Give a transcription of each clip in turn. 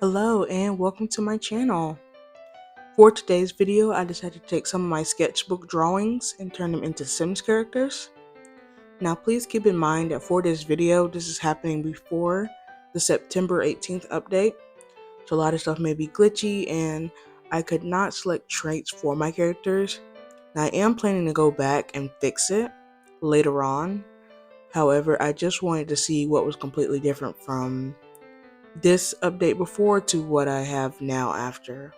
Hello and welcome to my channel. For today's video, I decided to take some of my sketchbook drawings and turn them into Sims characters. Now please keep in mind that for this video, this is happening before the September 18th update, so a lot of stuff may be glitchy and I could not select traits for my characters. Now I am planning to go back and fix it later on. However, I just wanted to see what was completely different from this update before to what I have now after.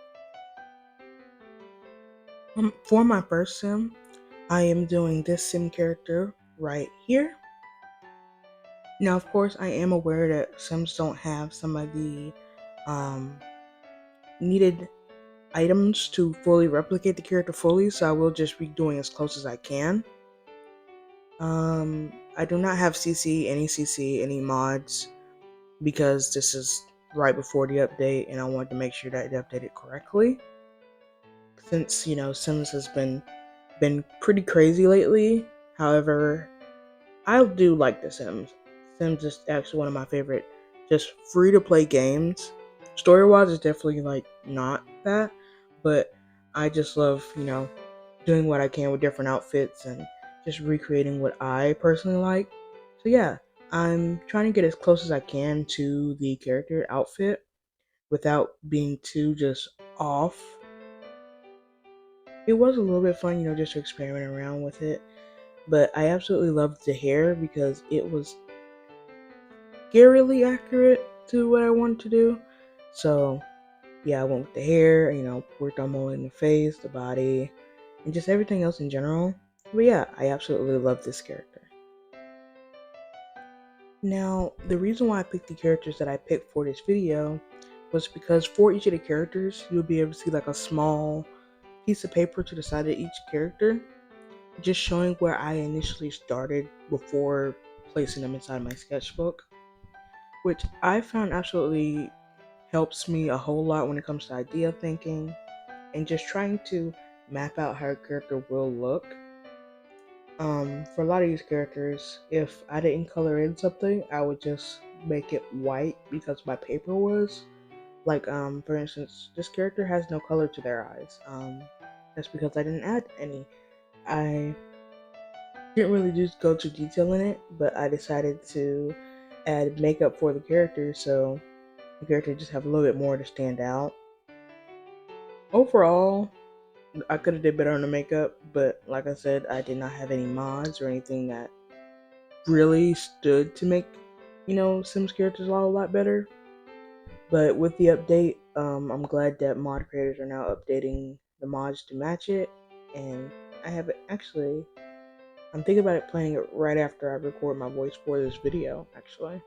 For my first sim, I am doing this sim character right here. Now, of course, I am aware that sims don't have some of the needed items to fully replicate the character fully, so I will just be doing as close as I can. I do not have CC, any mods, because this is right before the update and I wanted to make sure that it updated correctly. Since, Sims has been pretty crazy lately. However, I do like The Sims. Sims is actually one of my favorite just free to play games. Story wise, it's definitely not that, but I just love, doing what I can with different outfits and just recreating what I personally like. So yeah, I'm trying to get as close as I can to the character outfit without being too just off. It was a little bit fun, just to experiment around with it. But I absolutely loved the hair because it was scarily accurate to what I wanted to do. So yeah, I went with the hair, worked on molding the face, the body, and just everything else in general. But yeah, I absolutely love this character. Now, the reason why I picked the characters that I picked for this video was because for each of the characters, you'll be able to see like a small piece of paper to the side of each character, just showing where I initially started before placing them inside my sketchbook, which I found absolutely helps me a whole lot when it comes to idea thinking and just trying to map out how a character will look. For a lot of these characters, if I didn't color in something, I would just make it white because my paper was. Like, for instance, this character has no color to their eyes. That's because I didn't add any. I didn't really just go to detail in it, but I decided to add makeup for the character so the character just have a little bit more to stand out. Overall, I could have did better on the makeup, but like I said, I did not have any mods or anything that really stood to make, Sims characters a lot better. But with the update, I'm glad that mod creators are now updating the mods to match it, and I have actually. I'm thinking about it playing it right after I record my voice for this video, actually.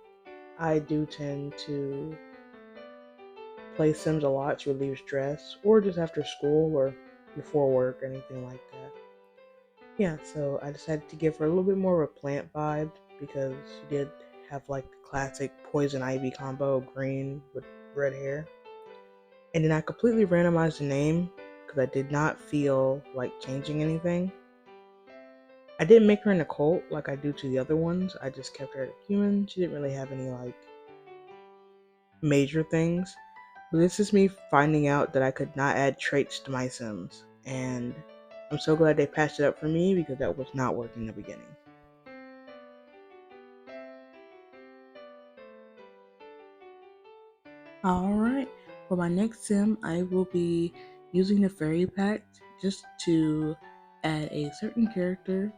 I do tend to play Sims a lot to relieve stress, or just after school or before work or anything like that. Yeah, so I decided to give her a little bit more of a plant vibe because she did have like the classic poison ivy combo, green with red hair. And then I completely randomized the name because I did not feel like changing anything. I didn't make her an occult like I do to the other ones. I just kept her a human. She didn't really have any major things. But this is me finding out that I could not add traits to my Sims. And I'm so glad they patched it up for me because that was not working in the beginning. Alright, for my next sim, I will be using the fairy pack just to add a certain character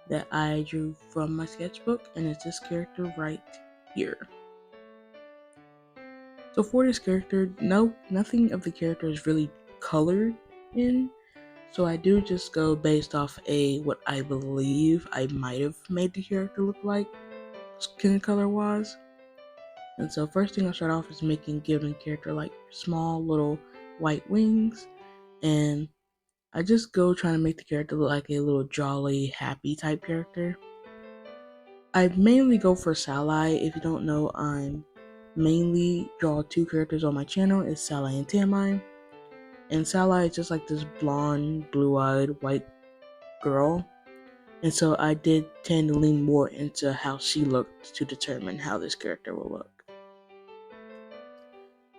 that I drew from my sketchbook, and it's this character right here. So for this character, nothing of the character is really colored in, so I do just go based off what I believe I might have made the character look like, skin color wise. And so first thing I start off is giving the character like small little white wings, and I just go trying to make the character look like a little jolly, happy type character. I mainly go for Sally. If you don't know, I'm mainly draw two characters on my channel. It's Sally and Tamine. And Sally is just like this blonde, blue-eyed, white girl. And so I did tend to lean more into how she looked to determine how this character will look.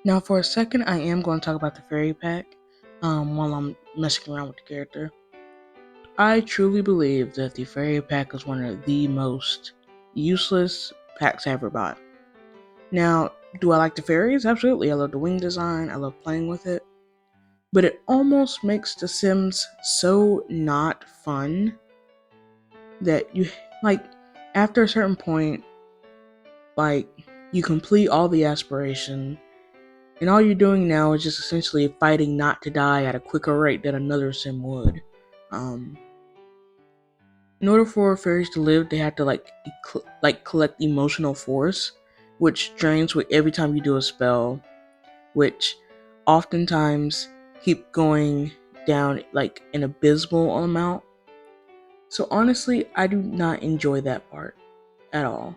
Now, for a second, I am going to talk about the fairy pack while I'm messing around with the character. I truly believe that the fairy pack is one of the most useless packs I ever bought. Now, do I like the fairies? Absolutely. I love the wing design. I love playing with it. But it almost makes The Sims so not fun that you, like, after a certain point, like, you complete all the aspiration, and all you're doing now is just essentially fighting not to die at a quicker rate than another sim would. Um, in order for fairies to live, they have to collect emotional force, which drains with every time you do a spell, which oftentimes keep going down like an abysmal amount. So honestly, I do not enjoy that part at all.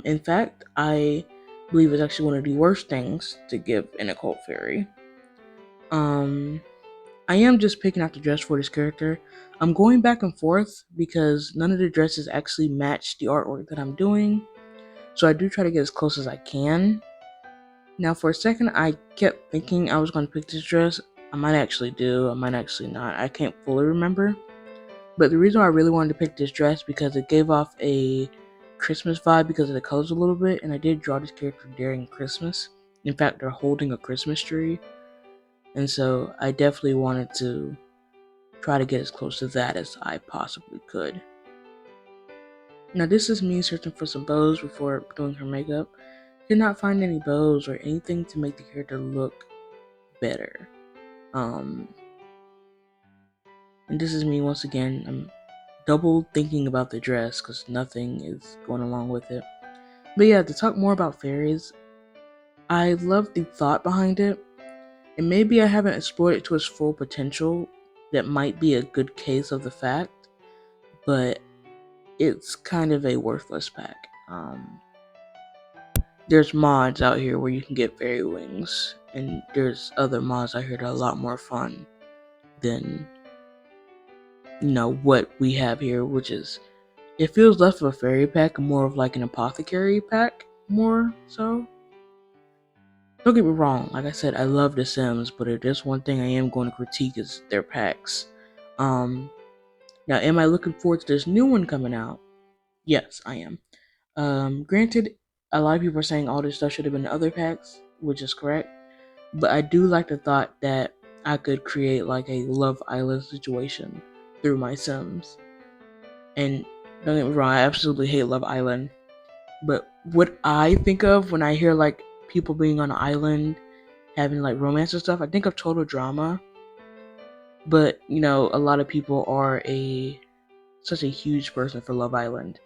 In fact, I believe it's actually one of the worst things to give an occult fairy. Um, I am just picking out the dress for this character. I'm going back and forth because none of the dresses actually match the artwork that I'm doing. So I do try to get as close as I can. Now, for a second, I kept thinking I was going to pick this dress. I might actually do, I might actually not. I can't fully remember. But the reason why I really wanted to pick this dress because it gave off a Christmas vibe because of the colors a little bit, and I did draw this character during Christmas. In fact, they're holding a Christmas tree, and so I definitely wanted to try to get as close to that as I possibly could. Now, this is me searching for some bows before doing her makeup. Could not find any bows or anything to make the character look better. And this is me once again. I'm double thinking about the dress because nothing is going along with it. But yeah, to talk more about fairies, I love the thought behind it, and maybe I haven't explored it to its full potential. That might be a good case of the fact, but it's kind of a worthless pack. There's mods out here where you can get fairy wings, and there's other mods out here that are a lot more fun than what we have here, which is it feels less of a fairy pack and more of like an apothecary pack, more so. Don't get me wrong, like I said, I love The Sims, but if there's one thing I am going to critique is their packs. Now, am I looking forward to this new one coming out? Yes, I am. Granted, a lot of people are saying all this stuff should have been in other packs, which is correct, but I do like the thought that I could create like a Love Island situation through my Sims. And don't get me wrong, I absolutely hate Love Island. But what I think of when I hear like people being on an island having like romance and stuff, I think of total drama. But a lot of people are such a huge person for Love Island.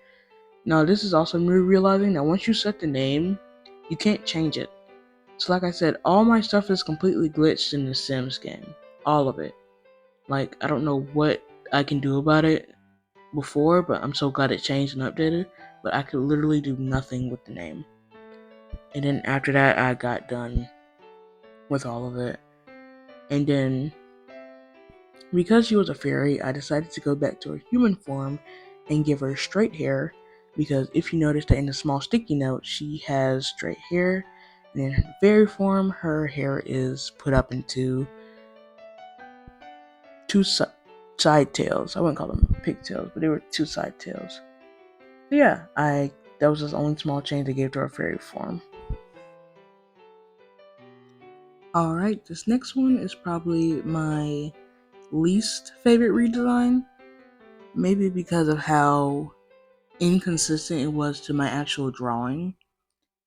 Now, this is also me realizing that once you set the name, you can't change it. So like I said, all my stuff is completely glitched in the Sims game. All of it. Like, I don't know what I can do about it before, but I'm so glad it changed and updated. But I could literally do nothing with the name. And then after that, I got done with all of it. And then, because she was a fairy, I decided to go back to her human form and give her straight hair. Because if you notice that in the small sticky note, she has straight hair. And in her fairy form, her hair is put up into two side tails. I wouldn't call them pigtails, but they were two side tails. So yeah, that was the only small change I gave to her fairy form. Alright, this next one is probably my least favorite redesign. Maybe because of how inconsistent it was to my actual drawing.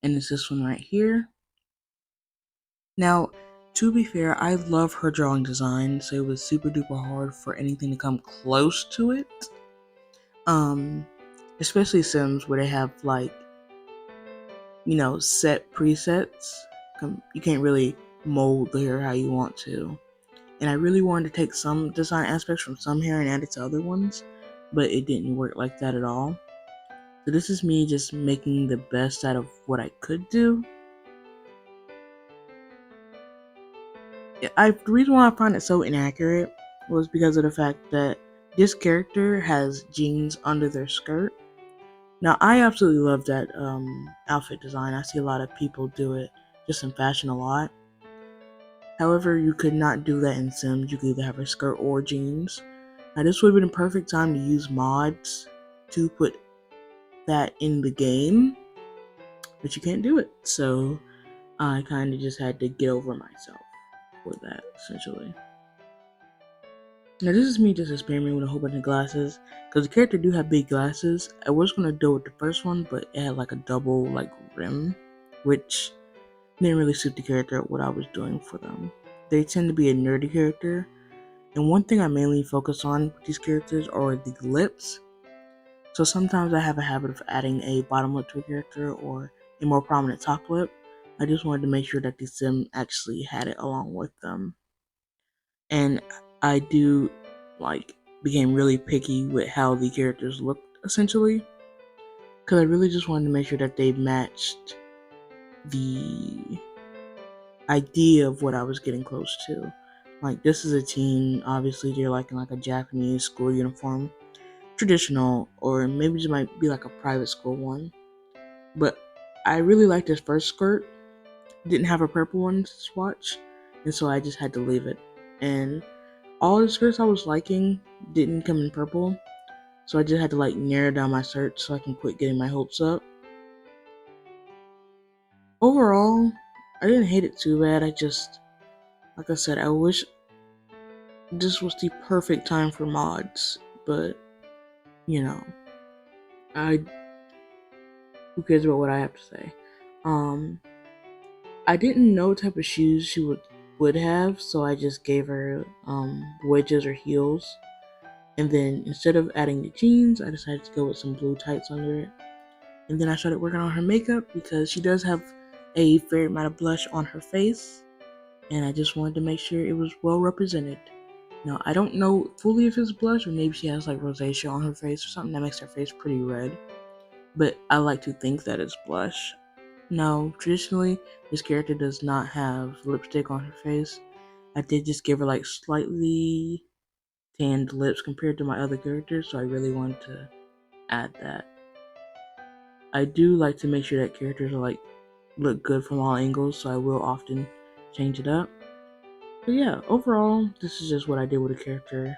And it's this one right here. Now, to be fair, I love her drawing design, so it was super duper hard for anything to come close to it. Especially Sims where they have like, set presets. You can't really mold the hair how you want to. And I really wanted to take some design aspects from some hair and add it to other ones, but it didn't work like that at all. So this is me just making the best out of what I could do. The reason why I find it so inaccurate was because of the fact that this character has jeans under their skirt. Now, I absolutely love that outfit design. I see a lot of people do it. just in fashion a lot. However, you could not do that in Sims. You could either have a skirt or jeans. Now, this would have been a perfect time to use mods to put that in the game, but you can't do it. So I kind of just had to get over myself for that, essentially. Now, this is me just experimenting with a whole bunch of glasses, because the character do have big glasses. I was going to do it with the first one, but it had like a double like rim, which didn't really suit the character what I was doing for them. They tend to be a nerdy character, and one thing I mainly focus on with these characters are the lips. So sometimes I have a habit of adding a bottom lip to a character or a more prominent top lip. I just wanted to make sure that the sim actually had it along with them. And I do like became really picky with how the characters looked essentially, because I really just wanted to make sure that they matched the idea of what I was getting close to. Like, this is a teen, obviously they're like in like a Japanese school uniform, traditional, or maybe it might be like a private school one. But I really liked this first skirt. Didn't have a purple one to swatch, and so I just had to leave it. And all the skirts I was liking didn't come in purple, so I just had to like narrow down my search so I can quit getting my hopes up. Overall, I didn't hate it too bad. I just, like I said, I wish this was the perfect time for mods, but you know, I who cares about what I have to say? Um, I didn't know what type of shoes she would have, so I just gave her wedges or heels. And then instead of adding the jeans, I decided to go with some blue tights under it. And then I started working on her makeup because she does have a fair amount of blush on her face, and I just wanted to make sure it was well represented. Now, I don't know fully if it's blush or maybe she has like rosacea on her face or something that makes her face pretty red, but I like to think that it's blush. Now, traditionally, this character does not have lipstick on her face. I did just give her like slightly tanned lips compared to my other characters, so I really wanted to add that. I do like to make sure that characters are like look good from all angles, so I will often change it up. But yeah, overall, this is just what I did with a character.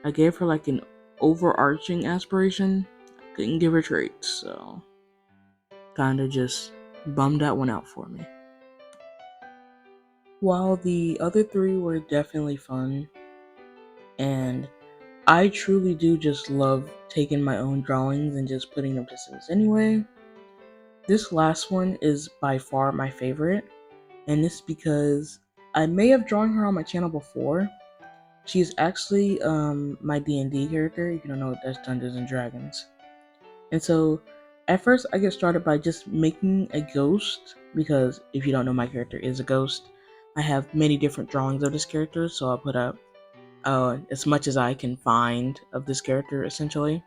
I gave her like an overarching aspiration. I couldn't give her traits, so kinda just bummed that one out for me. While the other three were definitely fun, and I truly do just love taking my own drawings and just putting them to Sims anyway, this last one is by far my favorite, and this is because I may have drawn her on my channel before. She's actually my D&D character. If you don't know, that's Dungeons and Dragons. And so at first I get started by just making a ghost, because if you don't know, my character is a ghost. I have many different drawings of this character, so I'll put up as much as I can find of this character essentially.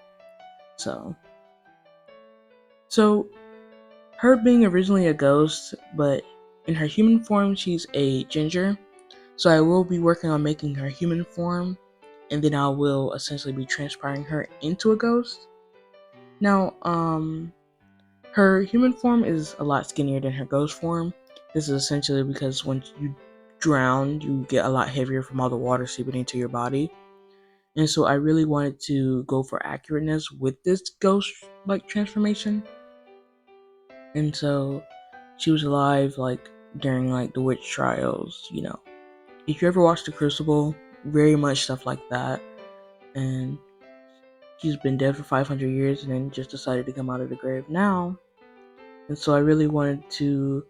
So her being originally a ghost, but in her human form she's a ginger. So I will be working on making her human form, and then I will essentially be transpiring her into a ghost. Now, her human form is a lot skinnier than her ghost form. This is essentially because when you drown, you get a lot heavier from all the water seeping into your body. And so I really wanted to go for accurateness with this ghost like transformation. And so she was alive like during like the witch trials, you know. If you ever watched The Crucible, very much stuff like that. And she's been dead for 500 years and then just decided to come out of the grave now. And so I really wanted to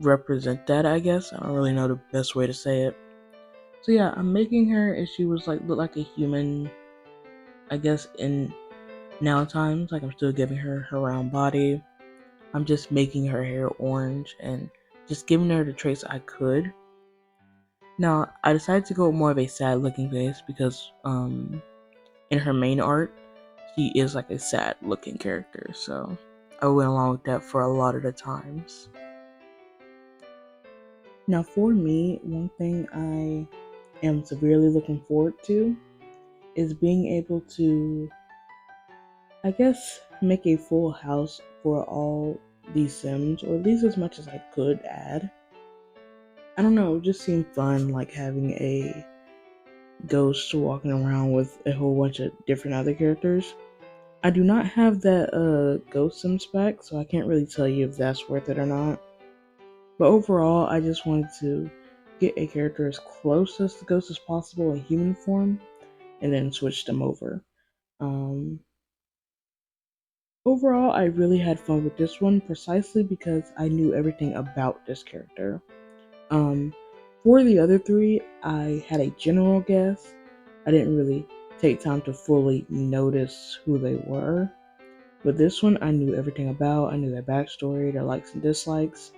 represent that, I guess. I don't really know the best way to say it. So yeah, I'm making her as she was like look like a human, I guess, in now times. Like, I'm still giving her her round body. I'm just making her hair orange and just giving her the traits I could. Now, I decided to go with more of a sad looking face because in her main art, she is like a sad looking character. So I went along with that for a lot of the times. Now, for me, one thing I am severely looking forward to is being able to, I guess, make a full house for all these Sims, or at least as much as I could add. I don't know, it just seemed fun, like having a ghost walking around with a whole bunch of different other characters. I do not have that Ghost Sim spec, so I can't really tell you if that's worth it or not. But overall, I just wanted to get a character as close as the ghost as possible in human form, and then switch them over. Um, Overall, I really had fun with this one precisely because I knew everything about this character. Um, for the other three, I had a general guess. I didn't really take time to fully notice who they were. But this one, I knew everything about. I knew their backstory, their likes and dislikes.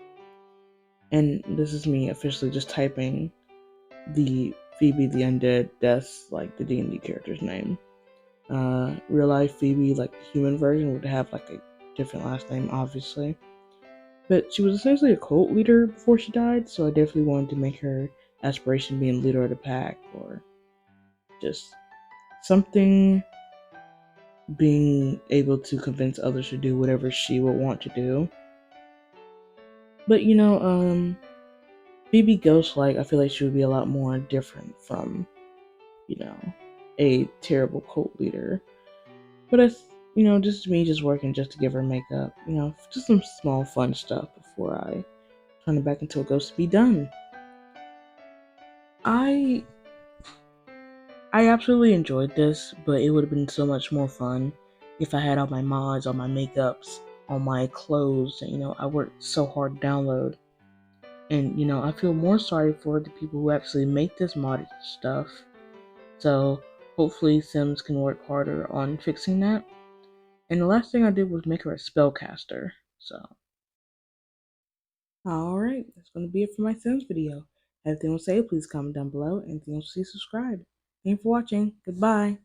And this is me officially just typing the Phoebe the Undead. That's like the D&D character's name. Real life Phoebe, like the human version, would have like a different last name, obviously. But she was essentially a cult leader before she died, so I definitely wanted to make her aspiration being leader of the pack, or just something being able to convince others to do whatever she would want to do. But Phoebe Ghost, like, I feel like she would be a lot more different from, you know, a terrible cult leader. But it's, just me just working just to give her makeup, just some small fun stuff before I turn it back into a ghost to be done. I I absolutely enjoyed this, but it would have been so much more fun if I had all my mods, all my makeups, all my clothes. I worked so hard to download. And, I feel more sorry for the people who actually make this modded stuff. So, hopefully, Sims can work harder on fixing that. And the last thing I did was make her a spellcaster. So, alright, that's going to be it for my Sims video. Everything will say, please comment down below. Anything else, please subscribe. Thank you for watching. Goodbye.